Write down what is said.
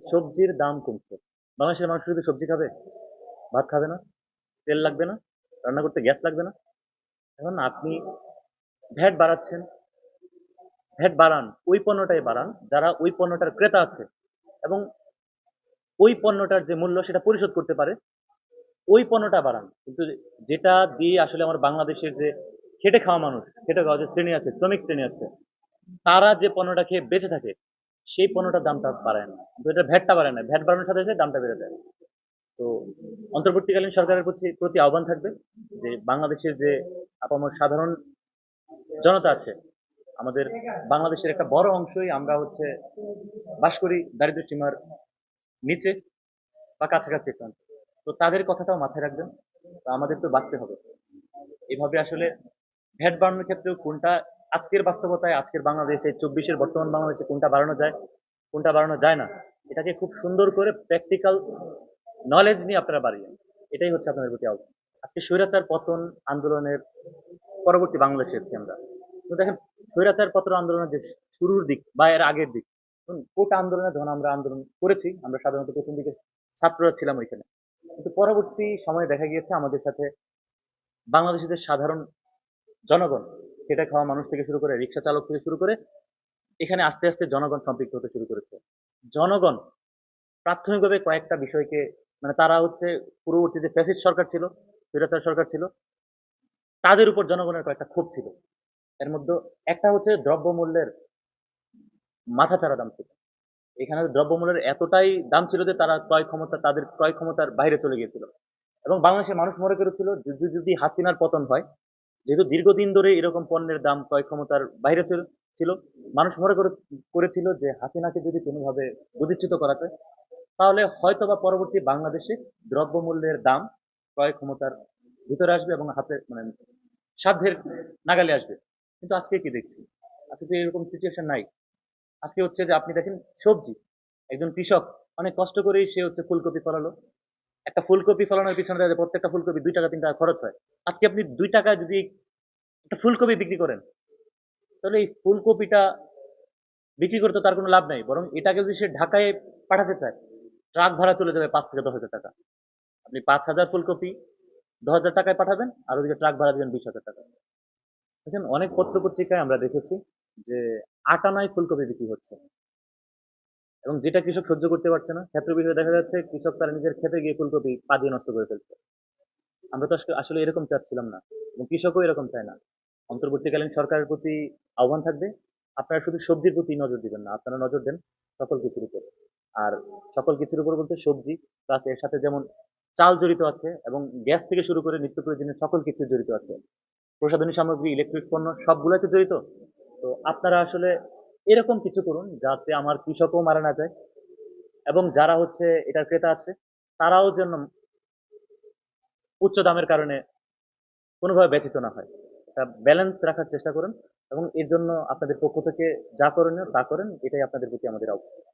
সবজির দাম কমছে। বাংলাদেশের মানুষ শুধু সবজি খাবে, ভাত খাবে না, তেল লাগবে না, রান্না করতে গ্যাস লাগবে না। এখন আপনি ভ্যাট বাড়াচ্ছেন, ভ্যাট বাড়ান, ওই পণ্যটাই বাড়ান যারা ওই পণ্যটার ক্রেতা আছে এবং ওই পণ্যটার যে মূল্য সেটা পরিশোধ করতে পারে, ওই পণ্যটা বাড়ান। কিন্তু যেটা দিয়ে আসলে আমার বাংলাদেশের যে খেটে খাওয়া মানুষ, খেটে খাওয়া যে শ্রেণী আছে, শ্রমিক শ্রেণী আছে, তারা যে পণ্যটা খেয়ে বেঁচে থাকে, সেই পণ্যটার দামটা বাড়ায় না, কিন্তু এটা ভ্যাটটা বাড়ায় না, ভ্যাট বাড়ানোর সাথে সাথে দামটা বেড়ে যায়। তো অন্তর্বর্তীকালীন সরকারের প্রতি আহ্বান থাকবে যে বাংলাদেশের যে আপামর সাধারণ জনতা আছে, আমাদের বাংলাদেশের একটা বড় অংশই আমরা হচ্ছে বাস করি দারিদ্র সীমার নিচে বা কাছাকাছি প্রান্ত। তো তাদের কথাটাও মাথায় রাখবেন। তো আমাদের তো বাঁচতে হবে। এভাবে আসলে ভ্যাট বাড়ানোর ক্ষেত্রেও কোনটা আজকের বাস্তবতায়, আজকের বাংলাদেশে, 24-এর বর্তমান বাংলাদেশে কোনটা বাড়ানো যায়, কোনটা বাড়ানো যায় না, এটাকে খুব সুন্দর করে প্র্যাকটিক্যাল নলেজ নিয়ে আপনারা বাড়িয়ে, এটাই হচ্ছে আপনাদের প্রতি আহ্বান। আজকে স্বৈরাচার পতন আন্দোলনের পরবর্তী বাংলাদেশে আছি আমরা। তো দেখেন, স্বৈরাচার পতন আন্দোলনের যে শুরুর দিক বা এর আগের দিক, কোটা আন্দোলনে যখন আমরা আন্দোলন করেছি, আমরা সাধারণত প্রথম দিকে ছাত্ররা ছিলাম ওইখানে। কিন্তু পরবর্তী সময়ে দেখা গিয়েছে আমাদের সাথে বাংলাদেশের সাধারণ জনগণ, খেটে খাওয়া মানুষ থেকে শুরু করে, রিক্সা চালক থেকে শুরু করে, এখানে আস্তে আস্তে জনগণ সম্পৃক্ত হতে শুরু করেছে। জনগণ প্রাথমিকভাবে কয়েকটা বিষয়কে, মানে তারা হচ্ছে পূর্ববর্তী যে ফ্যাসিস্ট সরকার ছিল, স্বৈরাচার সরকার ছিল, তাদের উপর জনগণের কয়েকটা ক্ষোভ ছিল। এর মধ্যে একটা হচ্ছে দ্রব্যমূল্যের মাথাচাড়া দাম ছিল। এখানে দ্রব্যমূল্যের এতটাই দাম ছিল যে তারা তাদের ক্রয় ক্ষমতার বাইরে চলে গিয়েছিল। এবং বাংলাদেশের মানুষ মনে করেছিল যদি হাসিনার পতন হয়, যেহেতু দীর্ঘদিন ধরে এরকম পণ্যের দাম ক্রয় ক্ষমতার বাইরে ছিল, মানুষ করেছিল যে হাসিনাকে যদি কোনোভাবে প্রতিষ্ঠিত করা যায়, তাহলে হয়তোবা পরবর্তী বাংলাদেশে দ্রব্যমূল্যের দাম ক্রয় ক্ষমতার ভিতরে আসবে এবং হাতে, মানে সাধ্যের নাগালে আসবে। কিন্তু আজকে কি দেখছি? আজকে তো এরকম সিচুয়েশন নাই। আজকে হচ্ছে যে আপনি দেখেন সবজি, একজন কৃষক অনেক কষ্ট করেই সে হচ্ছে ফুলকপি ফলালো। একটা ফুলকপি ফলানোর পিছনে দেখা যায় প্রত্যেকটা ফুলকপি 2 টাকা 3 টাকা খরচ হয়। আজকে আপনি 2 টাকায় যদি একটা ফুলকপি বিক্রি করেন, তাহলে এই ফুলকপিটা বিক্রি করতে তার কোনো লাভ নাই, বরং এটাকে যদি সে ঢাকায় পাঠাতে চায়, ট্রাক ভাড়া চলে যাবে 5 থেকে 10 হাজার টাকা। আপনি 5,000 ফুলকপি 10,000 টাকায় পাঠাবেন, আর ওদিকে ট্রাক ভাড়া দিবেন 20,000 টাকা। দেখেন, অনেক পত্র পত্রিকায় আমরা দেখেছি যে আটানায় ফুলকপি বিক্রি হচ্ছে, এবং যেটা কৃষক সহ্য করতে পারছে না, ক্ষেত্র বিশেষে দেখা যাচ্ছে কৃষক তার নিজের খেতে গিয়ে ফুলকপি পা দিয়ে নষ্ট করে ফেলছে। আমরা তো আসলে এরকম চাচ্ছিলাম না, এবং কৃষকও এরকম চায় না। অন্তর্বর্তীকালীন সরকারের প্রতি আহ্বান থাকবে, আপনারা শুধু সবজির প্রতি নজর দিবেন না, আপনারা নজর দেন সকল কিছুর উপর। আর সকল কিছুর উপর বলতে সবজি প্লাস এর সাথে যেমন চাল জড়িত আছে, এবং গ্যাস থেকে শুরু করে নিত্য প্রয়োজনীয় সকল কিছু জড়িত আছে, প্রসাধনী সামগ্রী, ইলেকট্রিক পণ্য সবগুলোই তো জড়িত। তো আপনারা আসলে এরকম কিছু করুন যাতে আমার কৃষকও মারা না যায়, এবং যারা হচ্ছে এটার ক্রেতা আছে, তারাও যেন উচ্চ দামের কারণে কোনোভাবে ব্যথিত না হয়। একটা ব্যালেন্স রাখার চেষ্টা করুন, এবং এর জন্য আপনাদের পক্ষ থেকে যা করণীয় তা করেন, এটাই আপনাদের প্রতি আমাদের আহ্বান।